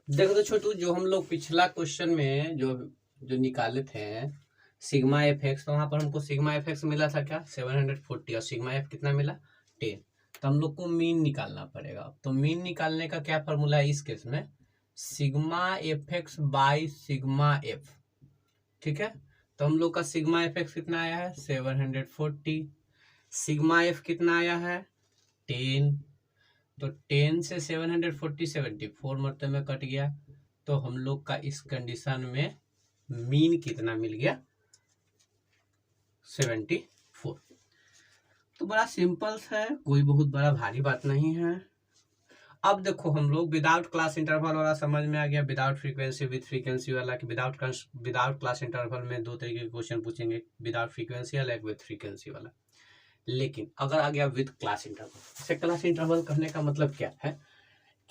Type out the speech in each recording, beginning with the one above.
देखो तो छोटू, जो हम लोग पिछला क्वेश्चन में जो जो निकाले थे सिग्मा एफ एक्स, तो वहां पर हमको सिग्मा एफ एक्स मिला था क्या 740 और सिग्मा एफ कितना मिला 10। तो हम लोग को मीन निकालना पड़ेगा। तो मीन निकालने का क्या फॉर्मूला है इस केस में, sigma F X by sigma F. ठीक है, तो हम लोग का सिग्मा एफ एक्स कितना आया है 740, सिग्मा एफ कितना आया है 10। तो 10 से 740 74 मरते में कट गया। तो हम लोग का इस कंडीशन में मीन कितना मिल गया 74। तो बड़ा सिंपल है, कोई बहुत बड़ा भारी बात नहीं है। अब देखो हम लोग विदाउट क्लास इंटरवल वाला समझ में आ गया, विदाउट फ्रीक्वेंसी विद फ्रीक्वेंसी वाला। कि विदाउट क्लास इंटरवल में दो तरीके के क्वेश्चन पूछेंगे, विदाउट फ्रीक्वेंसी वाला एक विद फ्रीक्वेंसी वाला। लेकिन अगर आ गया विद क्लास इंटरवल, जैसे क्लास इंटरवल कहने का मतलब क्या है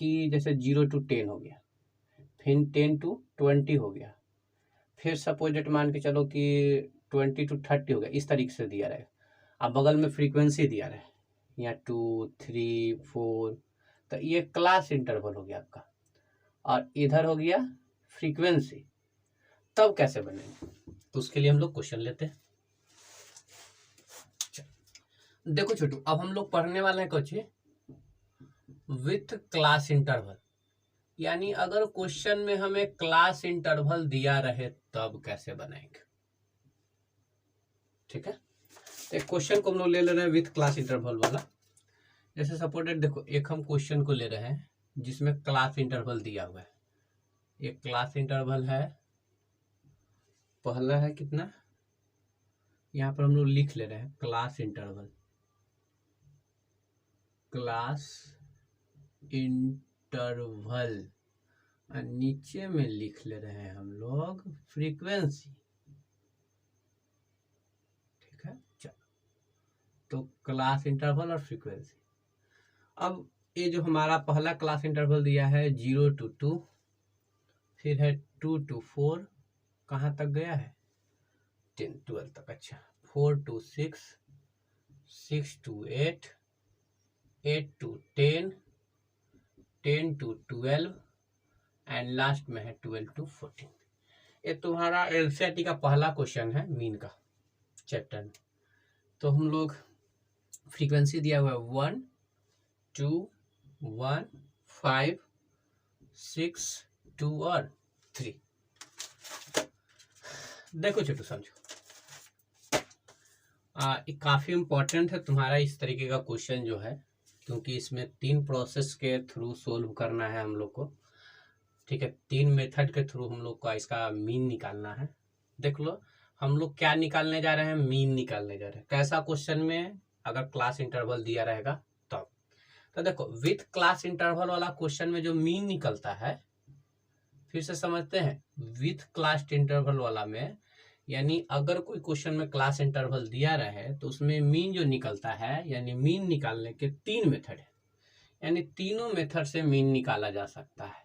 कि जैसे 0 to 10 हो गया, फिर 10 to 20 हो गया, फिर सपोज डेट मान के चलो कि 20 to 30 हो गया, इस तरीके से दिया रहेगा। अब बगल में फ्रीक्वेंसी दिया रहे, यहाँ 2, 3, 4, तो ये क्लास इंटरवल हो गया आपका, और इधर हो गया फ्रीक्वेंसी। तब कैसे बनेगा, तो उसके लिए हम लोग क्वेश्चन लेते हैं। देखो छोटू, अब हम लोग पढ़ने वाले हैं कुछ विथ क्लास इंटरवल, यानी अगर क्वेश्चन में हमें क्लास इंटरवल दिया रहे तब कैसे बनाएंगे। ठीक है, तो एक क्वेश्चन को हम लोग ले रहे हैं विथ क्लास इंटरवल वाला। जैसे सपोर्टेड, देखो एक हम क्वेश्चन को ले रहे हैं जिसमें क्लास इंटरवल दिया हुआ है। एक क्लास इंटरवल है, पहला है कितना, यहाँ पर हम लोग लिख ले रहे हैं क्लास इंटरवल, क्लास इंटरवल, और नीचे में लिख ले रहे हैं हम लोग फ्रीक्वेंसी। ठीक है, चलो, तो क्लास इंटरवल और फ्रीक्वेंसी। अब ये जो हमारा पहला क्लास इंटरवल दिया है 0 to 2, फिर है 2 to 4, कहाँ तक गया है 10 12 तक। अच्छा, 4 to 6, 6 to 8, 8 to 10, 10 to 12, and last में है 12 to 14। ये तुम्हारा एनसीईआरटी का पहला क्वेश्चन है मीन का चैप्टर में। तो हम लोग फ्रीक्वेंसी दिया हुआ है 1, 2, 1, 5, 6, 2 और 3। देखो छोटू समझो, ये काफी इंपॉर्टेंट है तुम्हारा इस तरीके का क्वेश्चन जो है, क्योंकि इसमें 3 प्रोसेस के थ्रू सोल्व करना है हम लोग को। ठीक है, 3 मेथड के थ्रू हम लोग का इसका मीन निकालना है। देख लो, हम लोग क्या निकालने जा रहे हैं, मीन निकालने जा रहे हैं। कैसा क्वेश्चन में, अगर क्लास इंटरवल दिया रहेगा तब। तो देखो विथ क्लास इंटरवल वाला क्वेश्चन में जो मीन निकलता है, फिर से समझते हैं, विथ क्लास इंटरवल वाला में, यानी अगर कोई क्वेश्चन में क्लास इंटरवल दिया रहे तो उसमें मीन जो निकलता है, यानी मीन निकालने के 3 मेथड है, यानी तीनों मेथड से मीन निकाला जा सकता है।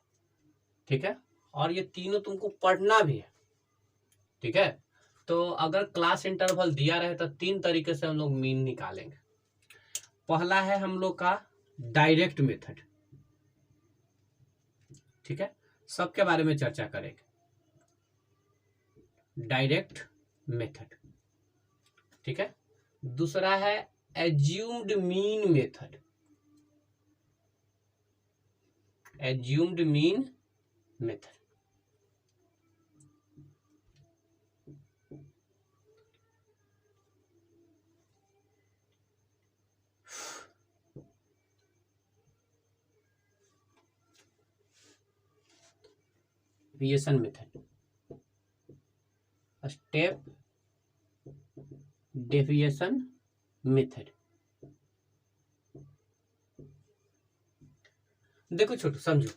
ठीक है, और ये तीनों तुमको पढ़ना भी है। ठीक है, तो अगर क्लास इंटरवल दिया रहे तो 3 तरीके से हम लोग मीन निकालेंगे। पहला है हम लोग का डायरेक्ट मेथड। ठीक है, सबके बारे में चर्चा करेंगे। डायरेक्ट मेथड, ठीक है। दूसरा है assumed mean method, assumed mean method. Deviation method, step deviation method. देखो छोटू समझो,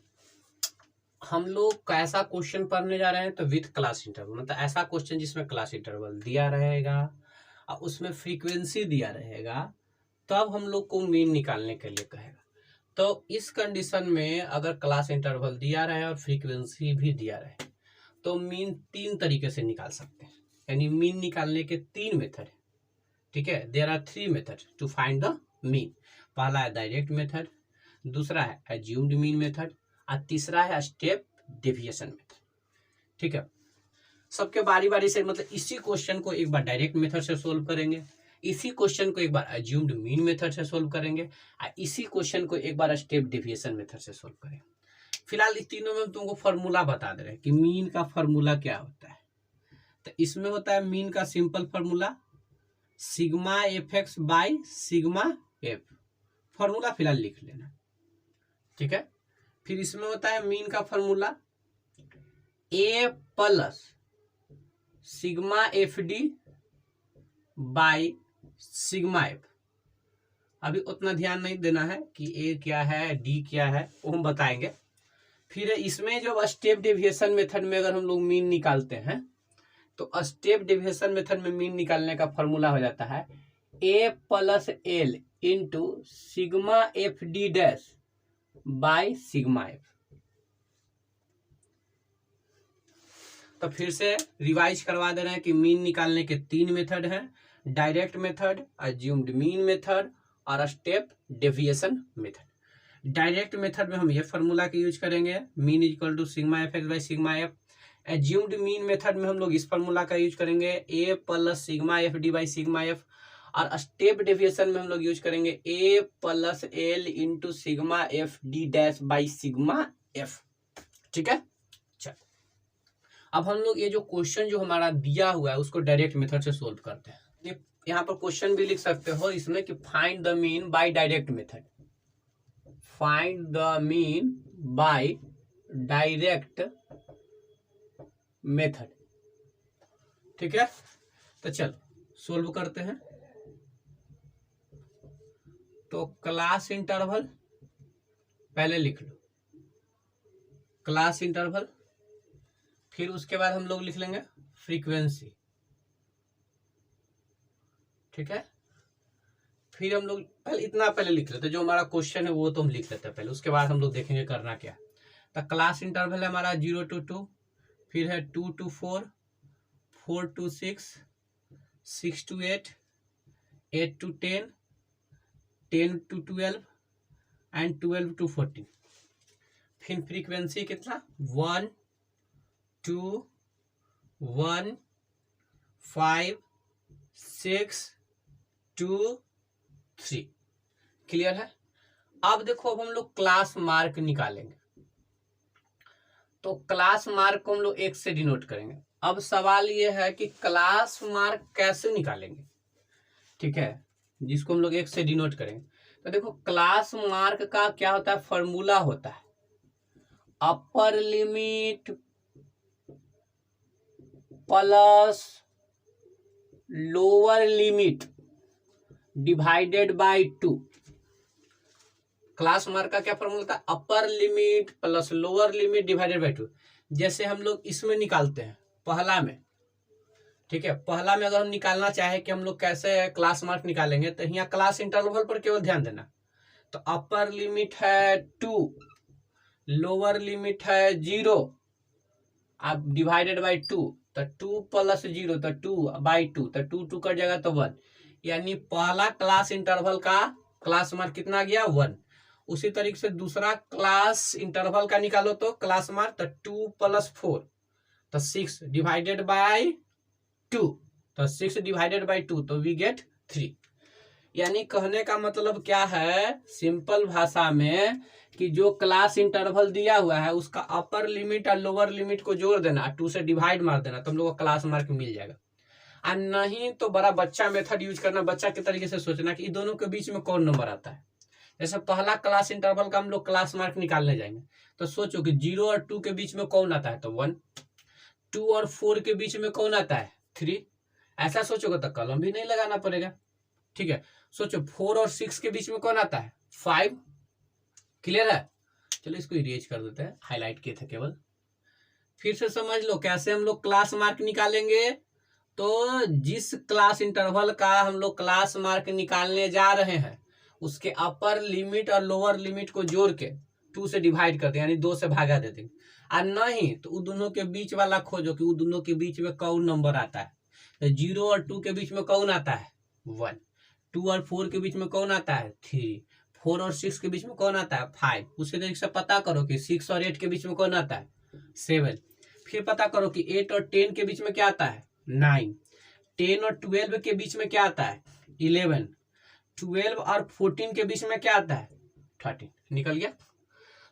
हम लोग कैसा क्वेश्चन पढ़ने जा रहे हैं, तो विथ क्लास इंटरवल, मतलब ऐसा क्वेश्चन जिसमें क्लास इंटरवल दिया रहेगा और उसमें फ्रीक्वेंसी दिया रहेगा, तब हम लोग को मीन निकालने के लिए कहेगा। तो इस कंडीशन में अगर क्लास इंटरवल दिया रहे और फ्रीक्वेंसी भी दिया रहे, तो मीन 3 तरीके से निकाल सकते हैं, यानी मीन निकालने के 3 मेथड है। ठीक है, there are 3 method to find the mean. पहला है डायरेक्ट मेथड, दूसरा है एज्यूम्ड मीन मेथड, और तीसरा है स्टेप डेविएशन मेथड। ठीक है, सबके बारी बारी से, मतलब इसी क्वेश्चन को एक बार डायरेक्ट मेथड से सोल्व करेंगे, इसी क्वेश्चन को एक बार अज्यूम्ड मीन मेथड से सोल्व करेंगे, और इसी क्वेश्चन को एक बार स्टेप डेविएशन मेथड से सोल्व करेंगे। फिलहाल इस तीनों में हम तुमको फॉर्मूला बता दे रहे हैं कि मीन का फॉर्मूला क्या होता है। तो इसमें होता है मीन का simple formula sigma F X by sigma F, formula फिलहाल लिख लेना। ठीक है, फिर इसमें होता है मीन का formula A plus sigma F D by sigma F. अभी उतना ध्यान नहीं देना है कि ए क्या है डी क्या है, वो हम बताएंगे। फिर इसमें जो स्टेप डेविएशन मेथड में अगर हम लोग मीन निकालते हैं तो स्टेप डेविएशन मेथड में मीन निकालने का फॉर्मूला हो जाता है A plus L into sigma F D dash by sigma F. तो फिर से रिवाइज करवा दे रहे हैं कि मीन निकालने के 3 मेथड हैं, direct method, assumed mean method और step deviation method. Direct method में हम ये फार्मूला का यूज करेंगे, mean equal to sigma F X by sigma F. Assumed mean method में हम लोग इस फार्मूला का यूज करेंगे A plus sigma F D by sigma F. और स्टेप डेविएशन में हम लोग यूज करेंगे A plus L into sigma F D dash by sigma F. ठीक है, चल अब हम लोग ये जो क्वेश्चन जो हमारा दिया हुआ है उसको डायरेक्ट मेथड से सोल्व करते हैं। यहाँ पर क्वेश्चन भी लिख सकते हो इसमें कि find the mean by direct method, find the mean by direct method. ठीक है, तो चलो सोल्व करते हैं। तो क्लास इंटरवल पहले लिख लो, क्लास इंटरवल, फिर उसके बाद हम लोग लिख लेंगे फ्रीक्वेंसी। ठीक है, फिर हम लोग पहले इतना पहले लिख लेते, जो हमारा क्वेश्चन है वो तो हम लिख लेते हैं पहले, उसके बाद हम लोग देखेंगे करना क्या। तो क्लास इंटरवल है हमारा 0 to 2, फिर है 2 to 4, 4 to 6, 6 to 8, 8 to 10, 10 to 12 and 12 to 14। फिर फ्रीक्वेंसी कितना 1 2 1 5 6 2 3। क्लियर है। अब देखो, अब हम लोग क्लास मार्क निकालेंगे, तो क्लास मार्क को हम लोग x से डिनोट करेंगे। अब सवाल ये है कि क्लास मार्क कैसे निकालेंगे। ठीक है, जिसको हम लोग x से डिनोट करेंगे। तो देखो, क्लास मार्क का क्या होता है, फॉर्मूला होता है upper limit plus lower limit divided by 2। Class mark का क्या फॉर्मूला था, upper limit plus lower limit divided by 2। जैसे हम लोग इसमें निकालते हैं पहला में। ठीक है, पहला में अगर हम निकालना चाहे कि हम लोग कैसे क्लास मार्क निकालेंगे, तो यहाँ क्लास इंटरवल पर केवल ध्यान देना। तो अपर लिमिट है 2, लोअर लिमिट है 0, अब डिवाइडेड बाय 2, तो 2 प्लस 0 तो 2 बाई 2, तो 2 2 कट जाएगा तो 1। यानी पहला क्लास इंटरवल का क्लास मार्क कितना गया 1। उसी तरीके से दूसरा क्लास इंटरवल का निकालो तो क्लास मार्क, तो 2 प्लस 4 तो 6 डिवाइडेड बाय 2, तो 6 डिवाइडेड बाय 2 तो वी गेट 3। यानी कहने का मतलब क्या है सिंपल भाषा में, कि जो क्लास इंटरवल दिया हुआ है उसका अपर लिमिट और लोअर लिमिट को जोड़ देना, 2 से डिवाइड मार देना, तो हम लोग को क्लास मार्क मिल जाएगा। और नहीं तो बड़ा बच्चा मेथड यूज करना, बच्चा के तरीके से सोचना कि इन दोनों के बीच में कौन नंबर आता है। जैसे पहला क्लास इंटरवल का हम लोग क्लास मार्क निकालने जाएंगे, तो सोचो कि 0 और 2 के बीच में कौन आता है, तो 1। 2 और 4 के बीच में कौन आता है, 3। ऐसा सोचोगे तो कलम भी नहीं लगाना पड़ेगा। ठीक है, सोचो 4 और 6 के बीच में कौन आता है, 5। क्लियर है। चलो इसको इरेज कर देते हैं, हाईलाइट किए थे केवल। फिर से समझ लो कैसे हम लोग क्लास मार्क निकालेंगे। तो जिस क्लास इंटरवल का हम लोग क्लास मार्क निकालने जा रहे हैं उसके अपर लिमिट और लोअर लिमिट को जोड़ के 2 से डिवाइड कर दें, यानी 2 से भागा दे देंगे। और नहीं तो उन दोनों के बीच वाला खोजो कि उन दोनों के बीच में कौन नंबर आता है। तो 0 और 2 के बीच में कौन आता है, 1। 2 और 4 के बीच में कौन आता है, 3। 4 और 6 के बीच में कौन आता है 5। उसी तरीके से पता करो कि 6 और 8 के बीच में कौन आता है 7। फिर पता करो कि 8 और 10 के बीच में क्या आता है 9। 10 और 12 के बीच में क्या आता है 11। 12 और 14 के बीच में क्या आता है 13। निकल गया।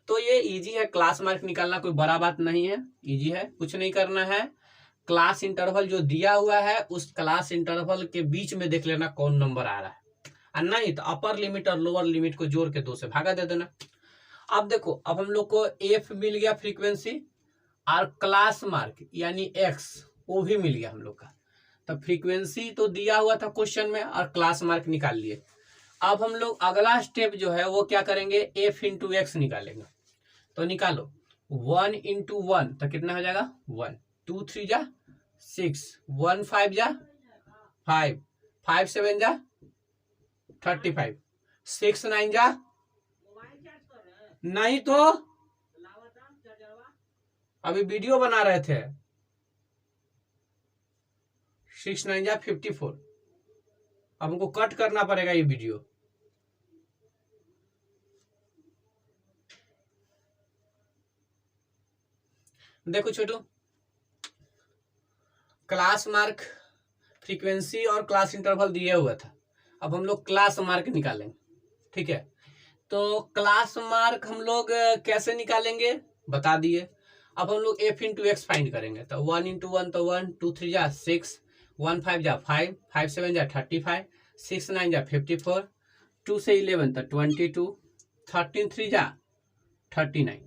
तो ये इजी है, क्लास मार्क निकालना कोई बड़ा बात नहीं है, इजी है, कुछ नहीं करना है। क्लास इंटरवल जो दिया हुआ है उस क्लास इंटरवल के बीच में देख लेना कौन नंबर आ रहा है, और नहीं तो अपर लिमिट और लोअर लिमिट को जोड़ के 2 से भागा दे देना। अब देखो, अब हम लोग को एफ मिल गया फ्रीक्वेंसी, और क्लास मार्क यानी एक्स वो भी मिल गया हम लोग का। तो फ्रीक्वेंसी तो दिया हुआ था क्वेश्चन में और क्लास मार्क निकाल लिए। अब हम लोग अगला स्टेप जो है वो क्या करेंगे, एफ इंटू एक्स निकालेंगे। तो निकालो 1 इंटू 1 तो कितना हो जाएगा 1, 2 3 जा 6, 1 5 जा 5, 5 7 जा 35, 6 9 जा, नहीं तो अभी वीडियो बना रहे थे, 6 9 जा 54। अब हमको कट करना पड़ेगा ये वीडियो। देखो छोटू, क्लास मार्क फ्रीक्वेंसी और क्लास इंटरवल दिया हुआ था, अब हम लोग क्लास मार्क निकालेंगे। ठीक है, तो क्लास मार्क हम लोग कैसे निकालेंगे बता दिए। अब हम लोग एफ इंटू एक्स फाइंड करेंगे। तो 1 इंटू 1 तो 1, 2 3 जा 6, 1 5 जा 5, 5 7 जा 35, 6 9 जा 54, 2 से 11 तो 22, 13 3 जा 39।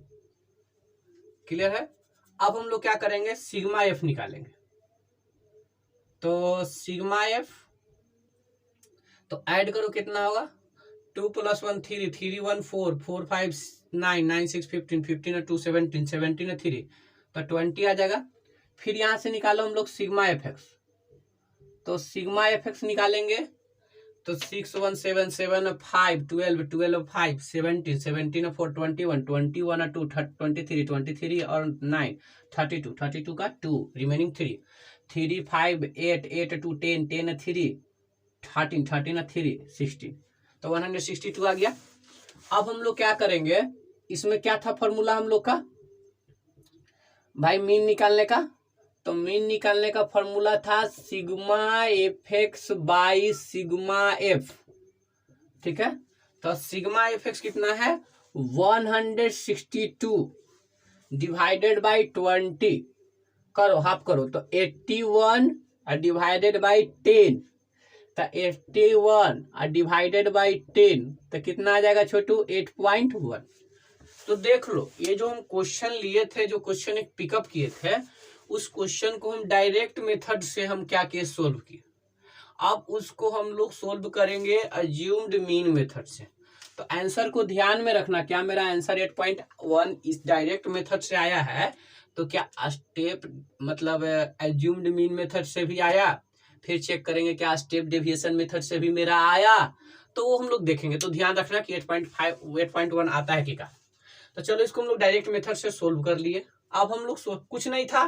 क्लियर है। अब हम लोग क्या करेंगे, सिग्मा एफ निकालेंगे। तो सिग्मा एफ तो ऐड करो कितना होगा, 2 + 1 3, 3 1 4, 4 5 9, 9 6 15, 15 और 2 17, 17 और 3 तो 20 आ जाएगा। फिर यहां से निकालो हम लोग सिग्मा एफ एक्स। तो सिग्मा एफ एक्स निकालेंगे तो 6 1 7 7 5 12 12 5 17 17 और 4 21 21 और 2 23 23 और 9 32 32 का 2 रिमेनिंग 3 3 5 8 8 2 10 10 3 13 13 और 3 16 तो 162 आ गया। अब हम लोग क्या करेंगे, इसमें क्या था फॉर्मूला हम लोग का भाई मीन निकालने का। तो मीन निकालने का फॉर्मूला था sigma F X by sigma F. ठीक है, तो सिग्मा एफ एक्स कितना है 162 डिवाइडेड बाई 20 करो, हाफ करो तो 81 डिवाइडेड बाई 10 तो 81 डिवाइडेड बाई 10 तो कितना आ जाएगा छोटू 8.1। तो देख लो, ये जो हम क्वेश्चन लिए थे, जो क्वेश्चन एक पिकअप किए थे, उस क्वेश्चन को हम डायरेक्ट मेथड से हम क्या किए सोल्व किए। अब उसको हम लोग सोल्व करेंगे अज्यूम्ड मीन मेथड से। तो आंसर को ध्यान में रखना, क्या मेरा आंसर 8.1 इस डायरेक्ट मेथड से आया है, तो क्या स्टेप मतलब अज्यूम्ड मीन मेथड से भी आया, फिर चेक करेंगे क्या स्टेप डेविएशन मेथड से भी मेरा आया, तो वो हम लोग देखेंगे। तो ध्यान रखना कि 8.1 आता है कि क्या। तो चलो इसको हम लोग डायरेक्ट मेथड से सोल्व कर लिए। अब हम लोग कुछ नहीं था,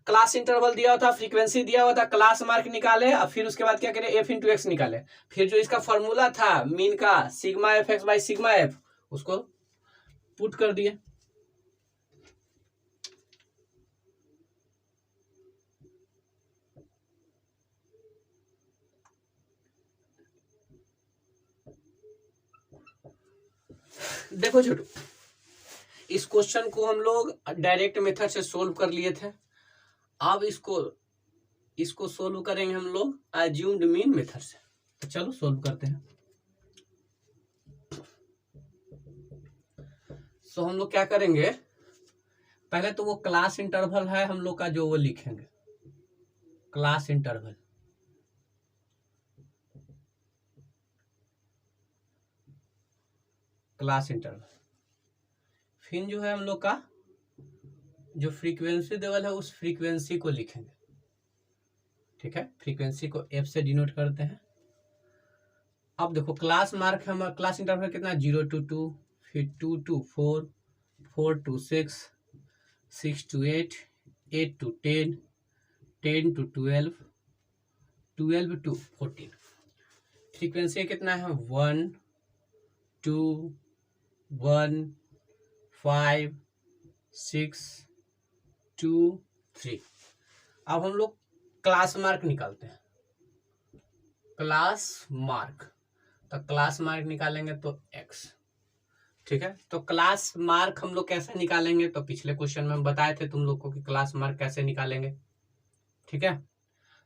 क्लास इंटरवल दिया हुआ था, फ्रीक्वेंसी दिया हुआ था, क्लास मार्क निकाले और फिर उसके बाद क्या करें एफ इंटू एक्स निकाले। फिर जो इसका फॉर्मूला था मीन का sigma F X by sigma F, उसको पुट कर दिए। देखो छोटू, इस क्वेश्चन को हम लोग डायरेक्ट मेथड से सोल्व कर लिए थे। अब इसको सोल्व करेंगे हम लोग अज्यूम्ड मीन मेथड से। तो चलो सोल्व करते हैं। तो हम लोग क्या करेंगे, पहले तो वो क्लास इंटरवल है हम लोग का जो वो लिखेंगे, क्लास इंटरवल। क्लास इंटरवल फिर जो है हम लोग का जो फ्रीक्वेंसी लेवल है उस फ्रीक्वेंसी को लिखेंगे। ठीक है, फ्रीक्वेंसी को एफ से डिनोट करते हैं। अब देखो क्लास मार्क हमारा क्लास इंटरवल कितना 0 to 2, फिर 2 to 4, 4 to 6, 6 to 8, 8 to 10, 10 to 12, 12 to 14। Frequency कितना है 1 2 1 5 6 2 3। अब हम लोग क्लास मार्क निकालते हैं। क्लास मार्क, तो क्लास मार्क निकालेंगे तो x, ठीक है। तो क्लास मार्क हम लोग कैसे निकालेंगे, तो पिछले क्वेश्चन में हम बताए थे तुम लोग को कि क्लास मार्क कैसे निकालेंगे, ठीक है।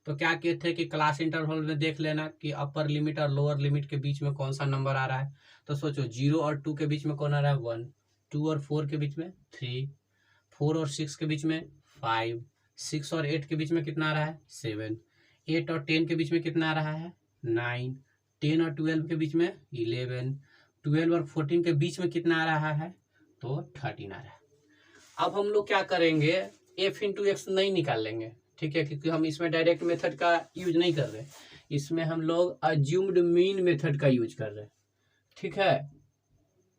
तो क्या किए थे कि क्लास इंटरवल में देख लेना कि अपर लिमिट और लोअर लिमिट के बीच में कौन सा नंबर आ रहा है। तो सोचो 0 और 2 के बीच में कौन आ रहा है 1, 2 और 4 के बीच में 3, 4 और 6 के बीच में 5, 6 और 8 के बीच में कितना आ रहा है 7, 8 और 10 के बीच में कितना आ रहा है 9, 10 और 12 के बीच में 11, 12 और 14 के बीच में कितना आ रहा है तो 13 आ रहा है। अब हम लोग क्या करेंगे, f इंटू एक्स नहीं निकाल लेंगे, ठीक है, क्योंकि हम इसमें डायरेक्ट मेथड का यूज नहीं कर रहे, इसमें हम लोग अज्यूम्ड मीन मेथड का यूज कर रहे हैं, ठीक है।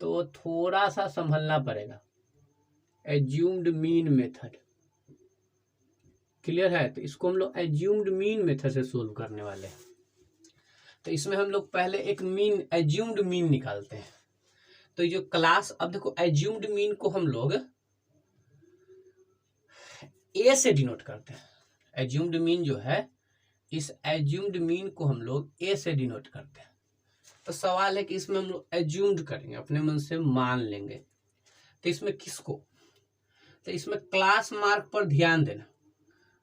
तो थोड़ा सा संभलना पड़ेगा, एज्यूम्ड मीन मेथड, क्लियर है। तो इसको हम लोग एज्यूम्ड मीन मेथड से सोल्व करने वाले हैं। तो इसमें हम लोग पहले एक मीन, एज्यूम्ड मीन निकालते हैं। तो जो क्लास, अब देखो एज्यूम्ड मीन को हम लोग ए से डिनोट करते हैं। एज्यूम्ड मीन जो है, इस एज्यूम्ड मीन को हम लोग ए से डिनोट करते हैं। तो सवाल है कि इसमें हम लोग एज्यूम्ड करेंगे, अपने मन से मान लेंगे। तो इसमें किसको, तो इसमें क्लास मार्क पर ध्यान देना।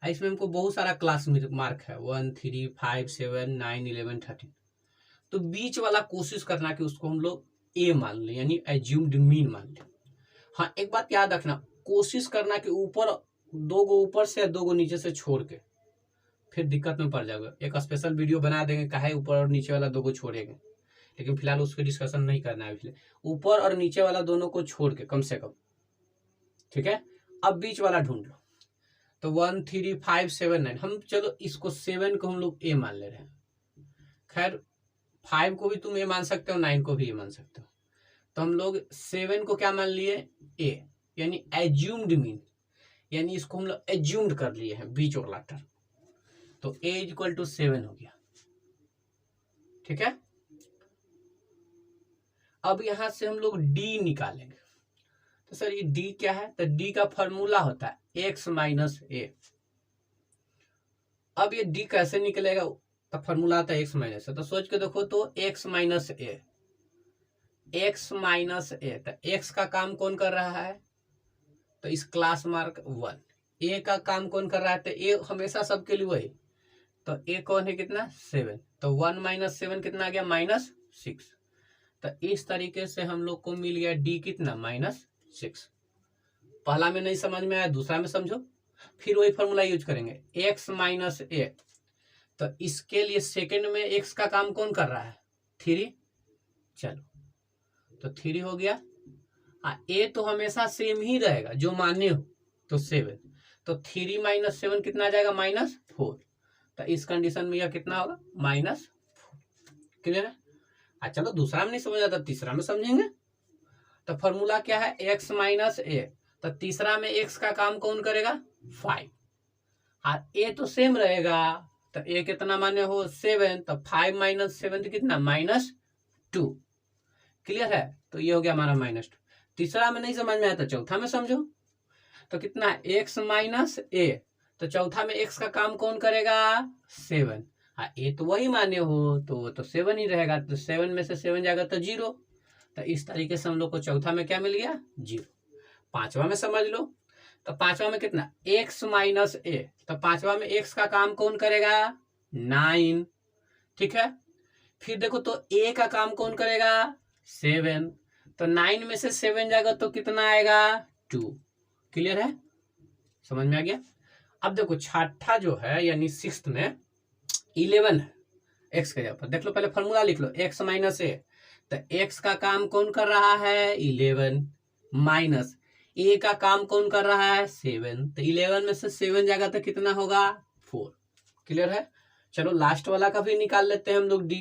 इसमें हमको बहुत सारा क्लास मार्क है, 1 3 5 7 9 11 13। तो बीच वाला कोशिश करना कि उसको हम लोग ए मान लें, यानी एज्यूम्ड मीन मान लें। हाँ, एक बात याद रखना, कोशिश करना कि ऊपर 2 गो ऊपर से 2 गो नीचे से छोड़ के, फिर दिक्कत में पड़ जाएगा। एक स्पेशल वीडियो बना देंगे काहे ऊपर और नीचे वाला 2 को छोड़ेंगे, लेकिन फिलहाल उसकी डिस्कशन नहीं करना है। इसलिए ऊपर और नीचे वाला दोनों को छोड़ के कम से कम, ठीक है। अब बीच वाला ढूंढ लो। तो 1 3 5 7 9, हम चलो इसको 7 को हम लोग ए मान ले रहे हैं। खैर 5 को भी तुम ए मान सकते हो, 9 को भी ए मान सकते हो। तो हम लोग 7 को क्या मान लिए ए, यानी एज्यूम्ड मीन, यानी इसको हम लोग एज्यूम्ड कर लिए हैं बीच वाला टर्म। तो ए इक्वल टू 7 हो गया, ठीक है। अब यहां से हम लोग डी निकालेंगे। तो सर ये डी क्या है, तो डी का फॉर्मूला होता है एक्स माइनस ए। अब ये डी कैसे निकलेगा, तो फॉर्मूला आता है एक्स माइनस ए। तो सोच के देखो, तो एक्स माइनस ए, एक्स माइनस ए, तो एक्स का काम कौन कर रहा है, तो इस क्लास मार्क 1। ए का काम कौन कर रहा है, तो ए हमेशा सबके लिए वही। तो ए कौन है कितना 7, तो 1 माइनस 7 कितना आ गया -6। तो इस तरीके से हम लोग को मिल गया डी कितना -6। पहला में नहीं समझ में आया, दूसरा में समझो, फिर वही फॉर्मूला यूज करेंगे एक्स माइनस ए। तो इसके लिए सेकंड में एक्स का काम कौन कर रहा है 3, चलो तो 3 हो गया। ए तो हमेशा सेम ही रहेगा जो मान्य हो, तो 7। तो 3 माइनस 7 कितना आ जाएगा -4। तो इस कंडीशन में यह कितना होगा -4। क्लियर है। अच्छा, चलो दूसरा में नहीं समझ आता, तीसरा में समझेंगे। तो फॉर्मूला क्या है एक्स माइनस ए, तो तीसरा में एक्स का काम कौन करेगा 5। ए तो सेम रहेगा, तो ए कितना मान्य हो 7, तो 5 माइनस 7 तो कितना -2। क्लियर है। तो ये हो गया हमारा -2। तीसरा में नहीं समझ में आया तो चौथा में समझो। तो कितना एक्स माइनस ए, तो चौथा में एक्स का काम कौन करेगा 7। ए तो वही मान्य हो, तो वो तो 7 ही रहेगा, तो 7 में से 7 जाएगा तो 0। तो इस तरीके से हम लोग को चौथा में क्या मिल गया 0। पांचवा में समझ लो, तो पांचवा में कितना एक्स माइनस ए, तो पांचवा में एक्स का काम कौन करेगा 9, ठीक है। फिर देखो तो ए का काम कौन करेगा 7, तो 9 में से 7 जाएगा तो कितना आएगा 2। क्लियर है, समझ में आ गया। अब देखो छठा जो है यानी 6th में 11 है एक्स के जगह पर। देख लो पहले फॉर्मूला लिख लो एक्स माइनस ए, तो एक्स का काम कौन कर रहा है 11 माइनस ए का काम कौन कर रहा है 7, तो 11 में से 7 जाएगा तो कितना होगा 4। क्लियर है। चलो लास्ट वाला का भी निकाल लेते हैं हम लोग डी।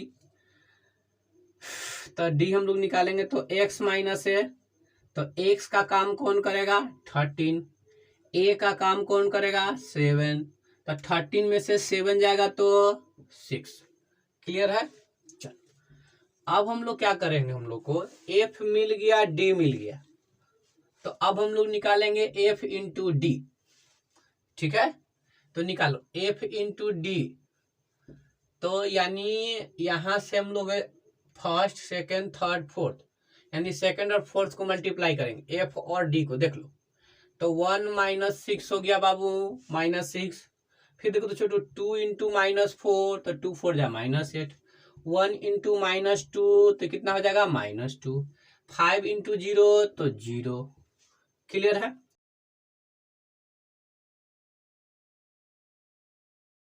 तो डी हम लोग निकालेंगे तो एक्स माइनस ए, तो एक्स का काम कौन करेगा 13, ए का काम कौन करेगा 7, तो 13 में से 7 जाएगा तो 6। क्लियर है। चल अब हम लोग क्या करेंगे, हम लोग को एफ मिल गया, डी मिल गया, तो अब हम लोग निकालेंगे एफ इंटू डी। ठीक है, तो निकालो एफ इंटू डी। तो यानी यहां से हम लोग फर्स्ट सेकंड थर्ड फोर्थ, यानी सेकंड और फोर्थ को मल्टीप्लाई करेंगे एफ और डी को। देख लो, तो 1 माइनस 6 हो गया बाबू, -6। फिर देखो तो छोटू 2 इंटू -4, तो 2 4 जा -8। 1 इंटू -2 तो कितना हो जाएगा, -2। 5 इंटू 0 तो 0। क्लियर है।